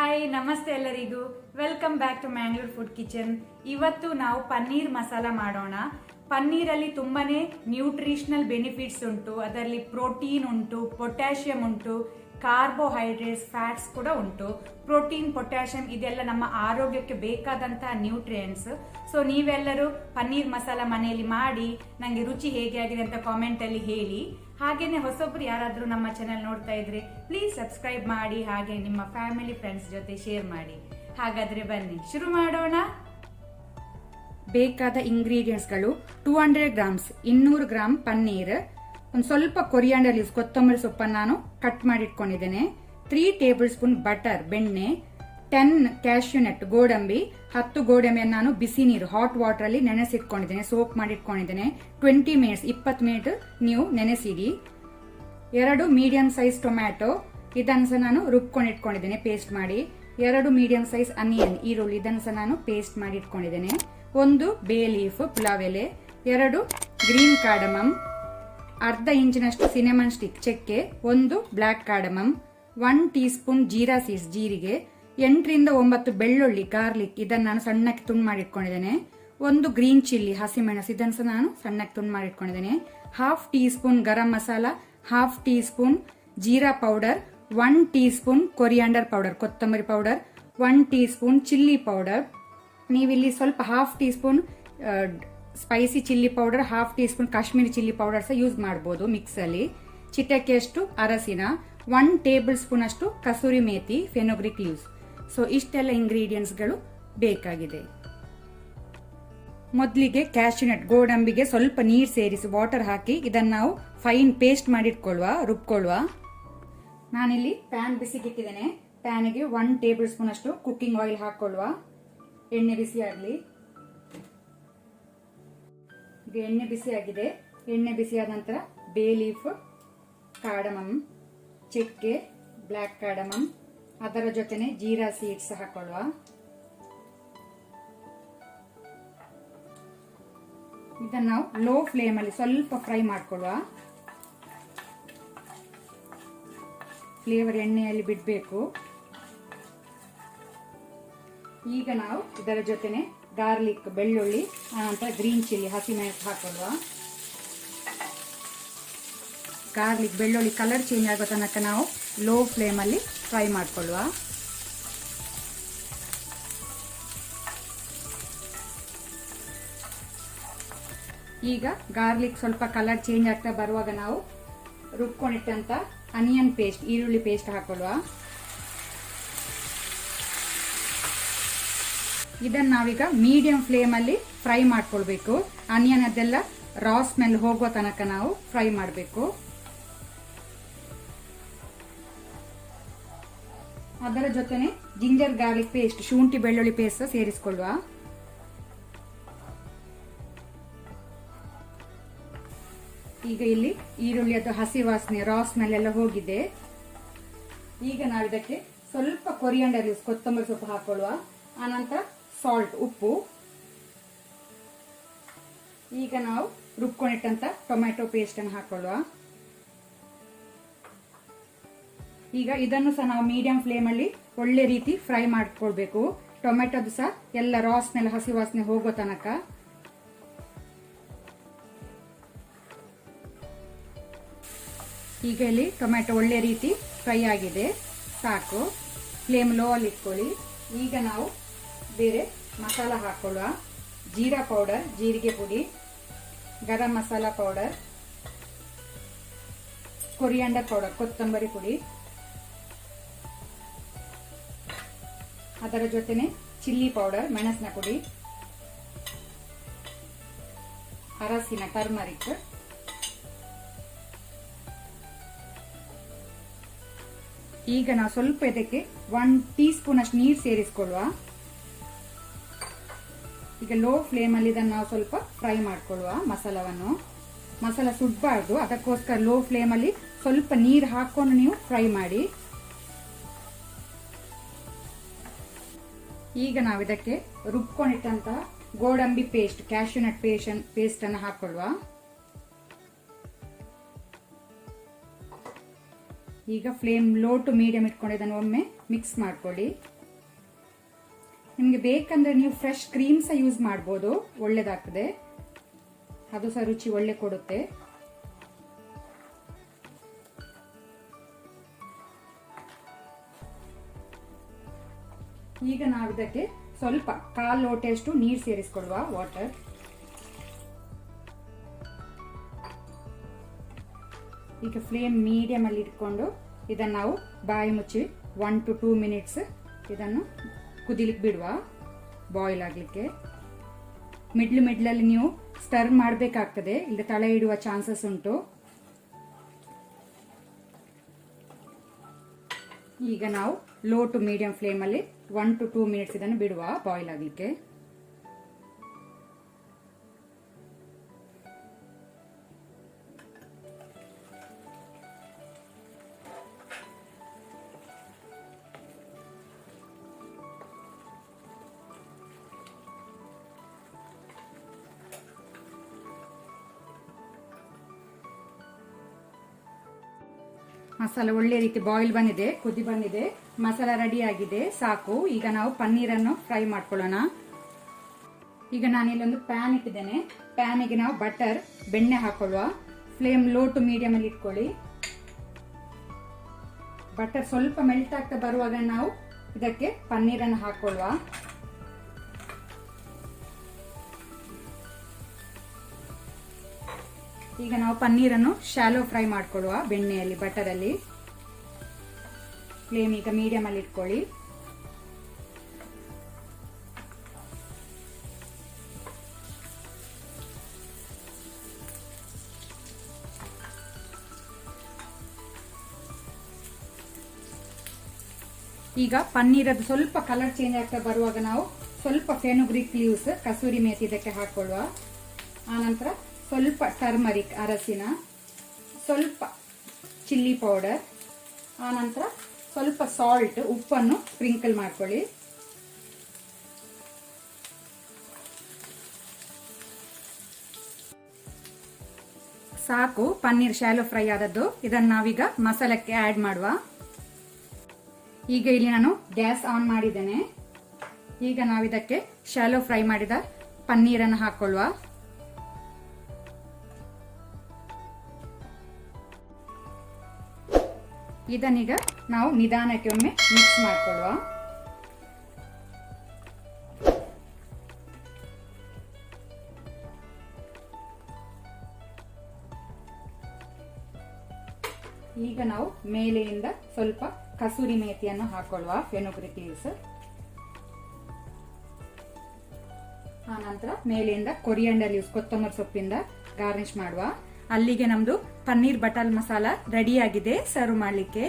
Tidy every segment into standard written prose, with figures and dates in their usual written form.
Hi ನಮಸ್ತೆ ಎಲ್ಲರಿಗೂ welcome back to Mangalore food kitchen. ಇವತ್ತು ನಾವು ಪನ್ನೀರ್ ಮಸಾಲ ಮಾಡೋಣ. ಪನ್ನೀರಲ್ಲಿ ತುಂಬಾನೇ ನ್ಯೂಟ್ರಿಷನಲ್ ಬೆನಿಫಿಟ್ಸ್ ಉಂಟು. ಅದರಲ್ಲಿ ಪ್ರೋಟೀನ್ ಉಂಟು, ಪೊಟ್ಯಾಷಿಯಂ ಉಂಟು, ಕಾರ್ಬೋಹೈಡ್ರೇಟ್ಸ್, ಫ್ಯಾಟ್ಸ್ ಕೂಡ ಉಂಟು. ಪ್ರೋಟೀನ್, ಪೊಟ್ಯಾಷಿಯಂ ಇದೆಲ್ಲ ನಮ್ಮ ಆರೋಗ್ಯಕ್ಕೆ ಬೇಕಾದಂತಹ ನ್ಯೂಟ್ರಿಯೆಂಟ್ಸ್. ಸೊ ನೀವೆಲ್ಲರೂ ಪನ್ನೀರ್ ಮಸಾಲ ಮನೆಯಲ್ಲಿ ಮಾಡಿ ನಂಗೆ ರುಚಿ ಹೇಗೆ ಆಗಿದೆ ಅಂತ ಕಾಮೆಂಟ್ ಅಲ್ಲಿ ಹೇಳಿ. ಹಾಗೇನೆ ಹೊಸೊಬ್ರು ಯಾರಾದ್ರೂ ನಮ್ಮ ಚಾನೆಲ್ ನೋಡ್ತಾ ಇದ್ರೆ ಪ್ಲೀಸ್ ಸಬ್ಸ್ಕ್ರೈಬ್ ಮಾಡಿ, ಹಾಗೆ ನಿಮ್ಮ ಫ್ಯಾಮಿಲಿ ಫ್ರೆಂಡ್ಸ್ ಜೊತೆ ಶೇರ್ ಮಾಡಿ. ಹಾಗಾದ್ರೆ ಬನ್ನಿ ಶುರು ಮಾಡೋಣ. ಬೇಕಾದ ಇಂಗ್ರೀಡಿಯೆಂಟ್ಸ್ಗಳು 200 ಗ್ರಾಮ್ಸ್ 200 ಗ್ರಾಮ್ ಪನ್ನೀರ್, ಒಂದು ಸ್ವಲ್ಪ ಕೊರಿಯಾಂಡರ್ ಲೀವ್ಸ್ ಕೊತ್ತಂಬರಿ ಸೊಪ್ಪನ್ನು ನಾನು ಕಟ್ ಮಾಡಿ ಇಟ್ಕೊಂಡಿದ್ದೇನೆ, 3 ಟೇಬಲ್ ಸ್ಪೂನ್ ಬಟರ್ ಬೆಣ್ಣೆ, 10 ಕ್ಯಾಶ್ಯೂ ನಟ್ ಗೋಡಂಬಿ, 10 ಗೋಡಂಬಿಯನ್ನು ನಾನು ಬಿಸಿ ನೀರು ಹಾಟ್ ವಾಟರ್ ಅಲ್ಲಿ ನೆನೆಸಿಟ್ಕೊಂಡಿದ್ದೇನೆ, ಸೋಪ್ ಮಾಡಿ ಇಟ್ಕೊಂಡಿದ್ದೇನೆ. 20 ಮಿನಿಟ್ಸ್ 20 ಮಿನಿಟ್ ನೀವು ನೆನೆಸಿಡಿ. 2 ಮೀಡಿಯಂ ಸೈಜ್ ಟೊಮ್ಯಾಟೊ, ಇದನ್ನು ಸಹ ನಾನು ರುಬ್ಕೊಂಡು ಇಟ್ಕೊಂಡಿದ್ದೇನೆ ಪೇಸ್ಟ್ ಮಾಡಿ. 2 ಮೀಡಿಯಂ ಸೈಜ್ ಅನಿಯನ್ ಈರುಳ್ಳಿ, ಇದನ್ನು ಸಹ ನಾನು ಪೇಸ್ಟ್ ಮಾಡಿ ಇಟ್ಕೊಂಡಿದ್ದೇನೆ. 1 ಬೇ ಲೀಫ್ ಪುಲಾವ್ ಎಲೆ, 2 ಗ್ರೀನ್ ಕಾರ್ಡಮಮ್, ಅರ್ಧ ಇಂಚಿನಷ್ಟು ಸಿನೆಮನ್ ಸ್ಟಿಕ್ ಚಕ್ಕೆ, 1 black cardamom, 1 teaspoon jeera seeds ಜೀರಿಗೆ, 8 ರಿಂದ 9 ಬೆಳ್ಳುಳ್ಳಿ ಗಾರ್ಲಿಕ್, ಇದನ್ನು ನಾನು ಸಣ್ಣಕ್ಕೆ ತುಂಡು ಮಾಡಿ ಇಟ್ಕೊಂಡಿದ್ದೇನೆ. 1 ಗ್ರೀನ್ ಚಿಲ್ಲಿ ಹಸಿಮೆಣಸು, ಇದನ್ನು ಸಹ ನಾನು ಸಣ್ಣಕ್ಕೆ ತುಂಡು ಮಾಡಿ ಇಟ್ಕೊಂಡಿದ್ದೇನೆ. 1/2 teaspoon garam masala, 1/2 teaspoon jeera powder, 1 teaspoon coriander powder ಕೊತ್ತಂಬರಿ powder, 1 teaspoon chilli powder. ನೀವಿಲ್ಲಿ ಸ್ವಲ್ಪ 1/2 teaspoon spicy chilli powder, 1/2 teaspoon Kashmiri chilli powder ಸಹ ಯೂಸ್ ಮಾಡಬಹುದು ಮಿಕ್ಸ್ ಅಲ್ಲಿ. ಚಿಟಕೆಯಷ್ಟು ಅರಸಿನ, 1 ಟೇಬಲ್ ಸ್ಪೂನ್ ಅಷ್ಟು kasuri methi fenugreek leaves. So ಇಷ್ಟೆಲ್ಲ ಇಂಗ್ರೀಡಿಯೆಂಟ್ಸ್ಗಳು ಬೇಕಾಗಿದೆ. ಮೊದಲಿಗೆ ಕ್ಯಾಶ್ಯೂ ನಟ್ ಗೋಡಂಬಿಗೆ ಸ್ವಲ್ಪ ನೀರು ಸೇರಿಸಿ ವಾಟರ್ ಹಾಕಿ ಇದನ್ನು ನಾವು ಫೈನ್ ಪೇಸ್ಟ್ ಮಾಡಿಟ್ಕೊಳ್ಳುವ, ರುಬ್ಕೊಳ್ಳುವ. ನಾನಿಲ್ಲಿ ಪ್ಯಾನ್ ಬಿಸಿಗಿಟ್ಟಿದ್ದೇನೆ. ಪ್ಯಾನ್ಗೆ 1 ಟೇಬಲ್ ಸ್ಪೂನ್ ಅಷ್ಟು ಕುಕ್ಕಿಂಗ್ ಆಯಿಲ್ ಹಾಕೊಳ್ಳುವ. ಎಣ್ಣೆ ಬಿಸಿ ಆಗಲಿ. ಈಗ ಎಣ್ಣೆ ಬಿಸಿ ಆಗಿದೆ. ಎಣ್ಣೆ ಬಿಸಿಯಾದ ನಂತರ ಬೇ ಲೀಫ್, ಕಾರ್ಡಮಮ್, ಚಕ್ಕೆ, ಬ್ಲಾಕ್ ಕಾರ್ಡಮಮ್, ಅದರ ಜೊತೆನೆ ಜೀರಾ ಸೀಡ್ಸ್ ಹಾಕೊಳ್ಳುವ. ಇದನ್ನು ನಾವು ಲೋ ಫ್ಲೇಮ್ ಅಲ್ಲಿ ಸ್ವಲ್ಪ ಫ್ರೈ ಮಾಡ್ಕೊಳ್ಳುವ. ಫ್ಲೇವರ್ ಎಣ್ಣೆಯಲ್ಲಿ ಬಿಡಬೇಕು. ಈಗ ನಾವು ಇದರ ಜೊತೆನೆ ಗಾರ್ಲಿಕ್ ಬೆಳ್ಳುಳ್ಳಿ, ಆನಂತರ ಗ್ರೀನ್ ಚಿಲ್ಲಿ ಹಸಿಮೆಣಸು ಹಾಕೊಳ್ಳುವ. ಗಾರ್ಲಿಕ್ ಬೆಳ್ಳುಳ್ಳಿ ಕಲರ್ ಚೇಂಜ್ ಆಗೋ ತನಕ ನಾವು ಲೋ ಫ್ಲೇಮ್ ಅಲ್ಲಿ ಫ್ರೈ ಮಾಡ್ಕೊಳ್ಳುವ. ಈಗ ಗಾರ್ಲಿಕ್ ಸ್ವಲ್ಪ ಕಲರ್ ಚೇಂಜ್ ಆಗ್ತಾ ಬರುವಾಗ ನಾವು ರುಬ್ಕೊಂಡಿಟ್ಟಂತ ಅನಿಯನ್ ಪೇಸ್ಟ್ ಈರುಳ್ಳಿ ಪೇಸ್ಟ್ ಹಾಕೊಳ್ಳುವ. ಇದನ್ನು ನಾವೀಗ ಮೀಡಿಯಂ ಫ್ಲೇಮ್ ಅಲ್ಲಿ ಫ್ರೈ ಮಾಡ್ಕೊಳ್ಬೇಕು. ಆನಿಯನ್ ಅದೆಲ್ಲ ರಾ ಸ್ಮೆಲ್ ಹೋಗೋ ತನಕ ನಾವು ಫ್ರೈ ಮಾಡಬೇಕು. ಅದರ ಜೊತೆನೆ ಜಿಂಜರ್ ಗಾರ್ಲಿಕ್ ಪೇಸ್ಟ್ ಶುಂಠಿ ಬೆಳ್ಳುಳ್ಳಿ ಪೇಸ್ಟ್ ಸೇರಿಸಿಕೊಳ್ಳುವ. ಈಗ ಇಲ್ಲಿ ಈರುಳ್ಳಿ ಅದು ಹಸಿ ವಾಸನೆ ರಾ ಸ್ಮೆಲ್ ಎಲ್ಲ ಹೋಗಿದೆ. ಈಗ ನಾವು ಇದಕ್ಕೆ ಸ್ವಲ್ಪ ಕೊರಿಯಾಂಡರ್ ಲೀವ್ಸ್ ಕೊತ್ತಂಬರಿ ಸೊಪ್ಪು ಹಾಕೊಳ್ಳುವ. ಆನಂತರ ಸಾಲ್ಟ್ ಉಪ್ಪು. ಈಗ ನಾವು ರುಬ್ಕೊಂಡಿಟ್ಟಂತ ಟೊಮ್ಯಾಟೊ ಪೇಸ್ಟ್ ಅನ್ನು ಹಾಕೊಳ್ಳುವ. ಈಗ ಇದನ್ನು ಸಹ ನಾವು ಮೀಡಿಯಂ ಫ್ಲೇಮ್ ಅಲ್ಲಿ ಒಳ್ಳೆ ರೀತಿ ಫ್ರೈ ಮಾಡ್ಕೊಳ್ಬೇಕು. ಟೊಮ್ಯಾಟೊದು ಸಹ ಎಲ್ಲ ರಾ ಸ್ಮೆಲ್ ಹಸಿ ವಾಸನೆ ಹೋಗೋ ತನಕ. ಈಗ ಇಲ್ಲಿ ಟೊಮ್ಯಾಟೊ ಒಳ್ಳೆ ರೀತಿ ಫ್ರೈ ಆಗಿದೆ, ಸಾಕು. ಫ್ಲೇಮ್ ಲೋ ಅಲ್ಲಿ ಇಟ್ಕೊಳ್ಳಿ. ಈಗ ನಾವು ಬೇರೆ ಮಸಾಲ ಹಾಕೊಳ್ಳುವ. ಜೀರಾ ಪೌಡರ್ ಜೀರಿಗೆ ಪುಡಿ, garam masala powder, coriander powder ಕೊತ್ತಂಬರಿ ಪುಡಿ, ಅದರ ಜೊತೆನೆ ಚಿಲ್ಲಿ ಪೌಡರ್ ಮೆಣಸಿನ ಪುಡಿ, ಅರಸಿನ ಟರ್ಮರಿಕ್, ಈಗ ನಾವು ಸ್ವಲ್ಪ ಇದಕ್ಕೆ 1 ಟೀ ಸ್ಪೂನ್ ಅಷ್ಟು ನೀರು ಸೇರಿಸಿಕೊಳ್ಳುವ. ಈಗ ಲೋ ಫ್ಲೇಮ್ ಅಲ್ಲಿ ಇದನ್ನು ನಾವು ಸ್ವಲ್ಪ ಫ್ರೈ ಮಾಡ್ಕೊಳ್ಳುವ ಮಸಾಲವನ್ನು. ಮಸಾಲ ಸುಡಬಾರ್ದು, ಅದಕ್ಕೋಸ್ಕರ ಲೋ ಫ್ಲೇಮ್ ಅಲ್ಲಿ ಸ್ವಲ್ಪ ನೀರು ಹಾಕೊಂಡು ನೀವು ಫ್ರೈ ಮಾಡಿ. ಈಗ ನಾವು ಇದಕ್ಕೆ ರುಬ್ಕೊಂಡಿಟ್ಟಂತಹ ಗೋಡಂಬಿ ಪೇಸ್ಟ್ ಕ್ಯಾಶ್ಯೂ ನಟ್ ಪೇಸ್ಟ್ ಅನ್ನು ಹಾಕೊಳ್ಳುವ. ಈಗ ಫ್ಲೇಮ್ ಲೋ ಟು ಮೀಡಿಯಂ ಇಟ್ಕೊಂಡು ಇದನ್ನು ಒಮ್ಮೆ ಮಿಕ್ಸ್ ಮಾಡ್ಕೊಳ್ಳಿ. ನಿಮಗೆ ಬೇಕಂದ್ರೆ ನೀವು ಫ್ರೆಶ್ ಕ್ರೀಮ್ ಸಹ ಯೂಸ್ ಮಾಡ್ಬೋದು, ಒಳ್ಳೇದಾಗ್ತದೆ, ಅದು ಸಹ ರುಚಿ ಒಳ್ಳೆ ಕೊಡುತ್ತೆ. ಈಗ ನಾವು ಇದಕ್ಕೆ ಸ್ವಲ್ಪ 1/4 ಲೋಟೆಯಷ್ಟು ನೀರು ಸೇರಿಸಿಕೊಳ್ಳುವ, ವಾಟರ್. ಈಗ ಫ್ಲೇಮ್ ಮೀಡಿಯಂ ಅಲ್ಲಿ ಇಟ್ಕೊಂಡು ಇದನ್ನು ನಾವು ಬಾಯಿ ಮುಚ್ಚಿ 1 to 2 ಮಿನಿಟ್ಸ್ ಇದನ್ನು ಕುದಿಲಿಕ್ಕೆ ಬಿಡುವ, ಬಾಯ್ಲ್ ಆಗಲಿಕ್ಕೆ. ಮಿಡ್ಲಲ್ಲಿ ನೀವು ಸ್ಟರ್ ಮಾಡಬೇಕಾಗ್ತದೆ, ಇಲ್ಲ ತಳ ಇಡುವ ಚಾನ್ಸಸ್ ಉಂಟು. ಈಗ ನಾವು ಲೋ ಟು ಮೀಡಿಯಂ ಫ್ಲೇಮ್ ಅಲ್ಲಿ 1 to 2 ಮಿನಿಟ್ಸ್ ಇದನ್ನು ಬಿಡುವ ಬಾಯ್ಲ್ ಆಗಲಿಕ್ಕೆ. ಮಸಾಲ ಒಳ್ಳೆ ರೀತಿ ಬಾಯ್ಲ್ ಬಂದಿದೆ, ಕುದಿ ಬಂದಿದೆ, ಮಸಾಲ ರೆಡಿ ಆಗಿದೆ, ಸಾಕು. ಈಗ ನಾವು ಪನ್ನೀರನ್ನು ಫ್ರೈ ಮಾಡ್ಕೊಳ್ಳೋಣ. ಈಗ ನಾನು ಇಲ್ಲೊಂದು ಪ್ಯಾನ್ ಇಟ್ಟಿದ್ದೇನೆ. ಪ್ಯಾನಿಗೆ ನಾವು ಬಟರ್, ಬೆಣ್ಣೆ ಹಾಕೊಳ್ಳುವ. ಫ್ಲೇಮ್ ಲೋ ಟು ಮೀಡಿಯಂ ಅಲ್ಲಿ ಇಟ್ಕೊಳ್ಳಿ. ಬಟರ್ ಸ್ವಲ್ಪ ಮೆಲ್ಟ್ ಆಗ್ತಾ ಬರುವಾಗ ನಾವು ಇದಕ್ಕೆ ಪನ್ನೀರನ್ನು ಹಾಕೊಳ್ಳುವ. ಈಗ ನಾವು ಪನ್ನೀರನ್ನು ಶಾಲೋ ಫ್ರೈ ಮಾಡ್ಕೊಳ್ಳುವ ಬೆಣ್ಣೆಯಲ್ಲಿ, ಬಟರಲ್ಲಿ. ಫ್ಲೇಮ್ ಈಗ ಮೀಡಿಯಂ ಅಲ್ಲಿ ಇಟ್ಕೊಳ್ಳಿ. ಈಗ ಪನ್ನೀರದ್ದು ಸ್ವಲ್ಪ ಕಲರ್ ಚೇಂಜ್ ಆಗ್ತಾ ಬರುವಾಗ ನಾವು ಸ್ವಲ್ಪ ಫೆನುಗ್ರೀಕ್ ಲೀವ್ಸ್, ಕಸೂರಿ ಮೇಥಿ ಇದಕ್ಕೆ ಹಾಕೊಳ್ಳುವ. ಆನಂತರ ಸ್ವಲ್ಪ ಟರ್ಮರಿಕ್, ಅರಸಿನ, ಸ್ವಲ್ಪ ಚಿಲ್ಲಿ ಪೌಡರ್, ಆನಂತರ ಸ್ವಲ್ಪ ಸಾಲ್ಟ್, ಉಪ್ಪನ್ನು ಸ್ಪ್ರಿಂಕಲ್ ಮಾಡ್ಕೊಳ್ಳಿ. ಸಾಕು, ಪನ್ನೀರ್ ಶಾಲೋ ಫ್ರೈ ಆದದ್ದು. ಇದನ್ನು ನಾವೀಗ ಮಸಾಲಕ್ಕೆ ಆಡ್ ಮಾಡುವ. ಈಗ ಇಲ್ಲಿ ನಾನು ಗ್ಯಾಸ್ ಆನ್ ಮಾಡಿದ್ದೇನೆ. ಈಗ ನಾವಿದಕ್ಕೆ ಶಾಲೋ ಫ್ರೈ ಮಾಡಿದ ಪನ್ನೀರನ್ನು ಹಾಕೊಳ್ಳುವ. ಇದನ್ನೀಗ ನಾವು ನಿಧಾನಕ್ಕೆ ಒಮ್ಮೆ ಮಿಕ್ಸ್ ಮಾಡಿಕೊಳ್ಳುವ. ಈಗ ನಾವು ಮೇಲೆಯಿಂದ ಸ್ವಲ್ಪ ಕಸೂರಿ ಮೇಥಿಯನ್ನು ಹಾಕೊಳ್ಳುವ, ಫೆನುಗ್ರೀಕ್ ಲೀವ್ಸ್. ಆನಂತರ ಮೇಲೆಯಿಂದ ಕೊರಿಯಾಂಡರ್ ಲೀವ್ಸ್, ಕೊತ್ತಂಬರಿ ಸೊಪ್ಪಿಂದ ಗಾರ್ನಿಶ್ ಮಾಡುವ. ಅಲ್ಲಿಗೆ ನಮ್ದು ಪನ್ನೀರ್ ಬಟರ್ ಮಸಾಲ ರೆಡಿ ಆಗಿದೆ ಸರ್ವ್ ಮಾಡಲಿಕ್ಕೆ.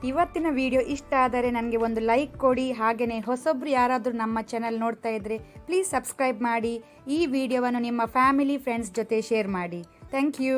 ಇವತ್ತಿನ ವಿಡಿಯೋ ಇಷ್ಟ ಆದರೆ ನನಗೆ ಒಂದು ಲೈಕ್ ಕೊಡಿ. ಹಾಗೆಯೇ ಹೊಸೊಬ್ರು ಯಾರಾದರೂ ನಮ್ಮ ಚಾನೆಲ್ ನೋಡ್ತಾ ಇದ್ರೆ ಪ್ಲೀಸ್ ಸಬ್ಸ್ಕ್ರೈಬ್ ಮಾಡಿ. ಈ ವಿಡಿಯೋವನ್ನು ನಿಮ್ಮ ಫ್ಯಾಮಿಲಿ ಫ್ರೆಂಡ್ಸ್ ಜೊತೆ ಶೇರ್ ಮಾಡಿ. Thank you.